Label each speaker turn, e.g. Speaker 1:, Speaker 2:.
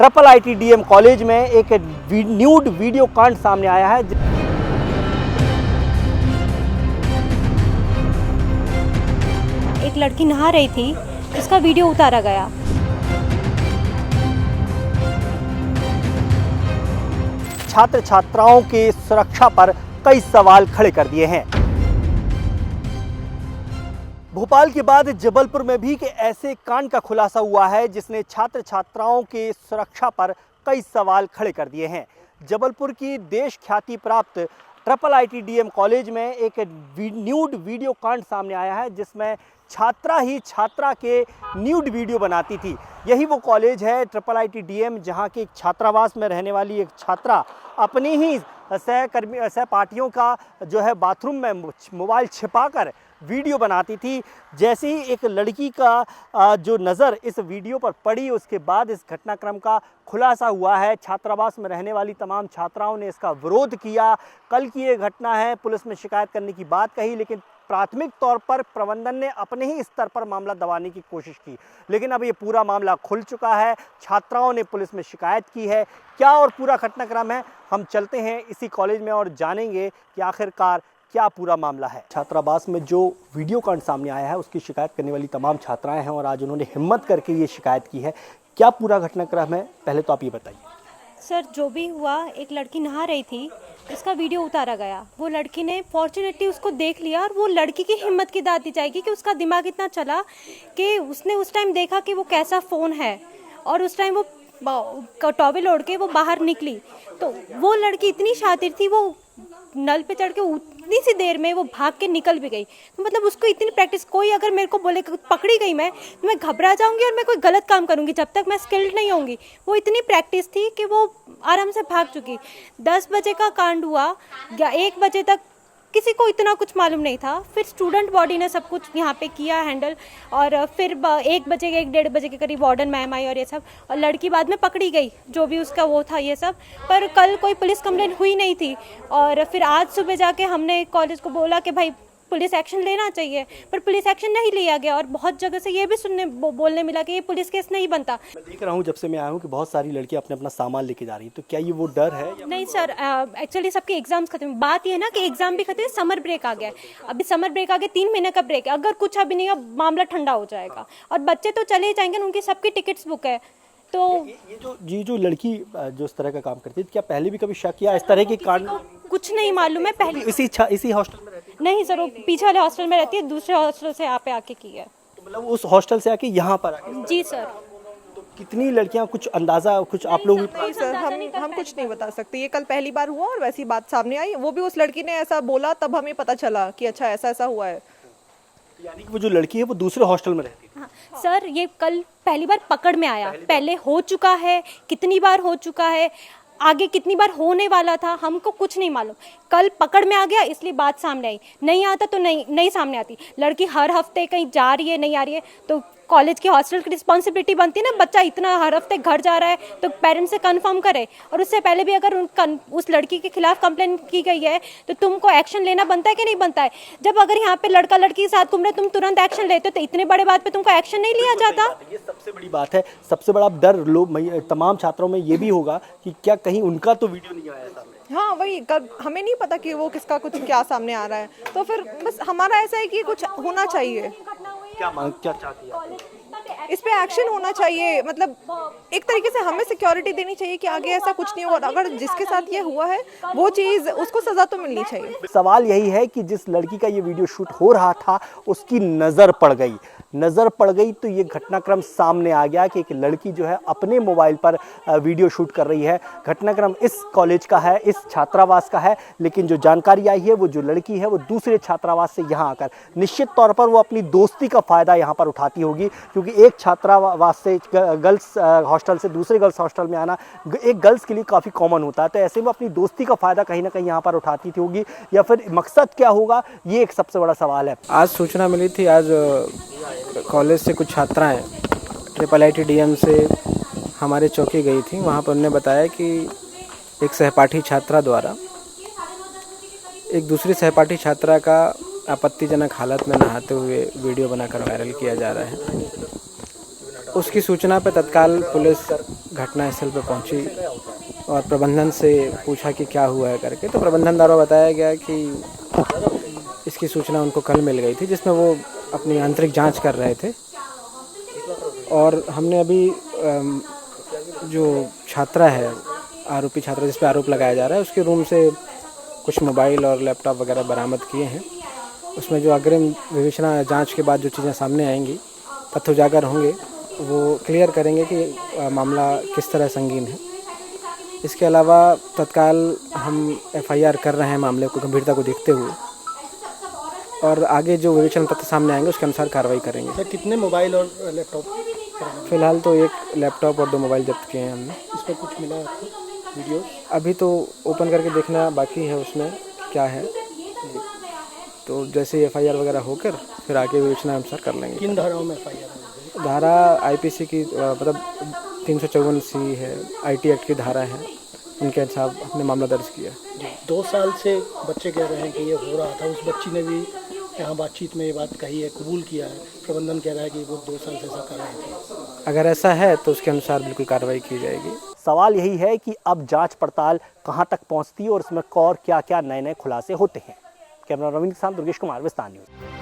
Speaker 1: Triple ITDM college में एक nude video कांड सामने आया है।
Speaker 2: एक लड़की नहा रही थी, उसका वीडियो उतारा गया।
Speaker 1: छात्र छात्राओं की सुरक्षा पर कई सवाल खड़े कर दिए हैं। भोपाल के बाद जबलपुर में भी ऐसे कांड का खुलासा हुआ है जिसने छात्र छात्राओं की सुरक्षा पर कई सवाल खड़े कर दिए हैं। जबलपुर की देश ख्याति प्राप्त ट्रिपल ITDM कॉलेज में एक न्यूड वीडियो कांड सामने आया है जिसमें छात्रा ही छात्रा के न्यूड वीडियो बनाती थी। यही वो कॉलेज है ट्रिपल ITDM जहां की छात्रावास में रहने वाली एक छात्रा अपनी ही सहपाठियों का जो है बाथरूम में मोबाइल छिपाकर वीडियो बनाती थी। जैसे ही एक लड़की का जो नज़र इस वीडियो पर पड़ी, उसके बाद इस घटनाक्रम का खुलासा हुआ है। छात्रावास में रहने वाली तमाम छात्राओं ने इसका विरोध किया। कल की ये घटना है, पुलिस में शिकायत करने की बात कही, लेकिन प्राथमिक तौर पर प्रबंधन ने अपने ही स्तर पर मामला दबाने की कोशिश की। लेकिन अब ये पूरा मामला खुल चुका है। छात्राओं ने पुलिस में शिकायत की है। क्या और पूरा घटनाक्रम है, हम चलते हैं इसी कॉलेज में और जानेंगे कि आखिरकार क्या पूरा मामला है। छात्रावास में जो वीडियो कांड सामने आया है उसकी शिकायत करने वाली तमाम छात्राएं हैं और आज उन्होंने हिम्मत करके ये शिकायत की है। क्या पूरा घटनाक्रम है, पहले तो आप ये बताइए।
Speaker 2: सर, जो भी हुआ, एक लड़की नहा रही थी, उसका वीडियो उतारा गया। वो लड़की ने फॉर्चुनेटली उसको देख लिया और वो लड़की की हिम्मत की दाद दी जाएगी कि उसका दिमाग इतना चला कि उसने उस टाइम देखा कि वो कैसा फ़ोन है और उस टाइम वो टॉवेल ओढ़ के वो बाहर निकली। तो वो लड़की इतनी शातिर थी, वो नल पे चढ़ के उतनी सी देर में वो भाग के निकल भी गई। तो मतलब उसको इतनी प्रैक्टिस, कोई अगर मेरे को बोले पकड़ी गई मैं, तो मैं घबरा जाऊंगी और मैं कोई गलत काम करूंगी जब तक मैं स्किल्ड नहीं होंगी। वो इतनी प्रैक्टिस थी कि वो आराम से भाग चुकी। 10 बजे का कांड हुआ, 1 बजे तक किसी को इतना कुछ मालूम नहीं था। फिर स्टूडेंट बॉडी ने सब कुछ यहाँ पे किया हैंडल, और फिर 1 बजे 1-1:30 बजे के करीब वार्डन मैम आई और ये सब, और लड़की बाद में पकड़ी गई, जो भी उसका वो था ये सब। पर कल कोई पुलिस कंप्लेंट हुई नहीं थी और फिर आज सुबह जाके हमने कॉलेज को बोला कि भाई पुलिस एक्शन लेना चाहिए, पर पुलिस एक्शन नहीं लिया गया। और बहुत जगह से ये भी बोलने मिला कि ये पुलिस केस नहीं बनता।
Speaker 1: मैं देख रहा हूँ जब से मैं आया हूँ कि बहुत सारी लड़कियाँ अपना सामान लेके जा रही हैं, तो क्या ये वो डर है?
Speaker 2: नहीं सर, एक्चुअली सबके एग्जाम्स खत्म। बात ये है ना कि एग्जाम भी खत्म है, समर ब्रेक आ गया है। अभी समर ब्रेक आ गया, 3 महीने का ब्रेक है। अगर कुछ अभी नहीं, अब मामला ठंडा हो जाएगा और बच्चे तो चले ही जाएंगे, उनकी सबकी टिकट्स बुक है। तो
Speaker 1: ये जो लड़की जो इस तरह का काम करती है, क्या पहले भी कभी शक किया इस तरह के कांड?
Speaker 2: कुछ नहीं मालूम है। पहले
Speaker 1: इसी हॉस्टल में रहती है?
Speaker 2: नहीं सर, वो पीछे वाले हॉस्टल में रहती है, दूसरे हॉस्टल से यहाँ पे आके की है।
Speaker 1: तो मतलब उस हॉस्टल से आके यहाँ पर आके?
Speaker 2: जी सर।
Speaker 1: तो कितनी लड़कियाँ, कुछ अंदाजा, कुछ आप लोग?
Speaker 3: नहीं सर, हम कुछ नहीं बता सकते। ये कल पहली बार हुआ और वैसी बात सामने आई। वो भी उस लड़की ने ऐसा बोला, तब हमें पता चला कि अच्छा ऐसा ऐसा हुआ है।
Speaker 1: यानी कि वो जो लड़की है वो दूसरे हॉस्टल में रहती है?
Speaker 2: हाँ सर, ये कल पहली बार पकड़ में आया। पहले हो चुका है, कितनी बार हो चुका है, आगे कितनी बार होने वाला था, हमको कुछ नहीं मालूम। कल पकड़ में आ गया, इसलिए बात सामने आई। नहीं आता तो नहीं सामने आती। लड़की हर हफ्ते कहीं जा रही है, नहीं आ रही है, तो कॉलेज की हॉस्टल की रिस्पॉन्सिबिलिटी बनती है ना। बच्चा इतना हर हफ्ते घर जा रहा है तो पेरेंट्स से कंफर्म करे। और उससे पहले भी अगर उस लड़की के खिलाफ कंप्लेंट की गई है तो तुमको एक्शन लेना बनता है कि नहीं बनता है? जब अगर यहाँ पे लड़का लड़की के साथ घूम रहे, तुम तुरंत एक्शन लेते हो, तो इतने बड़े बात पे तुमको एक्शन नहीं लिया जाता?
Speaker 1: ये सबसे बड़ी बात है। सबसे बड़ा डर तमाम छात्रों में ये भी होगा कि क्या कहीं उनका तो वीडियो नहीं आया सामने।
Speaker 3: हाँ वही, हमें नहीं पता कि वो किसका कुछ क्या सामने आ रहा है। तो फिर बस हमारा ऐसा है कि कुछ होना चाहिए।
Speaker 1: क्या चाहती है?
Speaker 3: इस पे एक्शन होना चाहिए। मतलब एक तरीके से हमें सिक्योरिटी देनी चाहिए कि आगे ऐसा कुछ नहीं होगा। अगर जिसके साथ ये हुआ है वो चीज़, उसको सजा तो मिलनी चाहिए।
Speaker 1: सवाल यही है कि जिस लड़की का ये वीडियो शूट हो रहा था उसकी नज़र पड़ गई तो ये घटनाक्रम सामने आ गया कि एक लड़की जो है अपने मोबाइल पर वीडियो शूट कर रही है। घटनाक्रम इस कॉलेज का है, इस छात्रावास का है, लेकिन जो जानकारी आई है वो जो लड़की है वो दूसरे छात्रावास से यहाँ आकर निश्चित तौर पर वो अपनी दोस्ती का फ़ायदा यहाँ पर उठाती होगी, क्योंकि एक छात्रावास से गर्ल्स हॉस्टल से दूसरे गर्ल्स हॉस्टल में आना एक गर्ल्स के लिए काफ़ी कॉमन होता है। तो ऐसे में अपनी दोस्ती का फ़ायदा कहीं ना कहीं यहाँ पर उठाती थी होगी, या फिर मकसद क्या होगा, ये एक सबसे बड़ा सवाल है।
Speaker 4: आज सूचना मिली थी, आज कॉलेज से कुछ छात्राएं ट्रिपल ITDM से हमारे चौकी गई थी। वहाँ पर उन्होंने बताया कि एक सहपाठी छात्रा द्वारा एक दूसरी सहपाठी छात्रा का आपत्तिजनक हालत में नहाते हुए वीडियो बनाकर वायरल किया जा रहा है। उसकी सूचना पर तत्काल पुलिस घटनास्थल पर पहुंची और प्रबंधन से पूछा कि क्या हुआ है करके। तो प्रबंधन द्वारा बताया गया कि इसकी सूचना उनको कल मिल गई थी, जिसमें वो अपनी आंतरिक जांच कर रहे थे। और हमने अभी जो छात्रा है, आरोपी छात्रा जिस पर आरोप लगाया जा रहा है, उसके रूम से कुछ मोबाइल और लैपटॉप वगैरह बरामद किए हैं। उसमें जो अग्रिम विवेचना जांच के बाद जो चीज़ें सामने आएंगी, तथ्य उजागर होंगे, वो क्लियर करेंगे कि मामला किस तरह संगीन है। इसके अलावा तत्काल हम एफआईआर कर रहे हैं मामले को गंभीरता को देखते हुए, और आगे जो विवेचना तथ्य सामने आएंगे उसके अनुसार कार्रवाई करेंगे।
Speaker 1: सर, कितने मोबाइल और लैपटॉप?
Speaker 4: फिलहाल तो एक लैपटॉप और 2 मोबाइल जब्त किए हैं हमने।
Speaker 1: इस पर कुछ मिला आपको वीडियो?
Speaker 4: अभी तो ओपन करके देखना बाकी है उसमें क्या है, तो जैसे एफआईआर वगैरह होकर फिर आगे विवेचना अनुसार कर लेंगे।
Speaker 1: किन धाराओं में एफआईआर?
Speaker 4: धारा आईपीसी की मतलब 354C है, आईटी एक्ट की धारा है, उनके अनुसार हमने मामला दर्ज किया।
Speaker 1: 2 साल से बच्चे कह रहे हैं कि ये हो रहा था। उस बच्ची ने भी यहाँ बातचीत में ये बात कही है, कबूल किया है। प्रबंधन कह रहा है कि वो 2 साल से ऐसा कर रहे थे।
Speaker 4: अगर ऐसा है तो उसके अनुसार बिल्कुल कार्रवाई की जाएगी।
Speaker 1: सवाल यही है कि अब जांच पड़ताल कहां तक पहुंचती है और इसमें और क्या क्या नए नए खुलासे होते हैं। कैमरा रविंद्र के साथ दुर्गेश कुमार, विस्तार न्यूज़।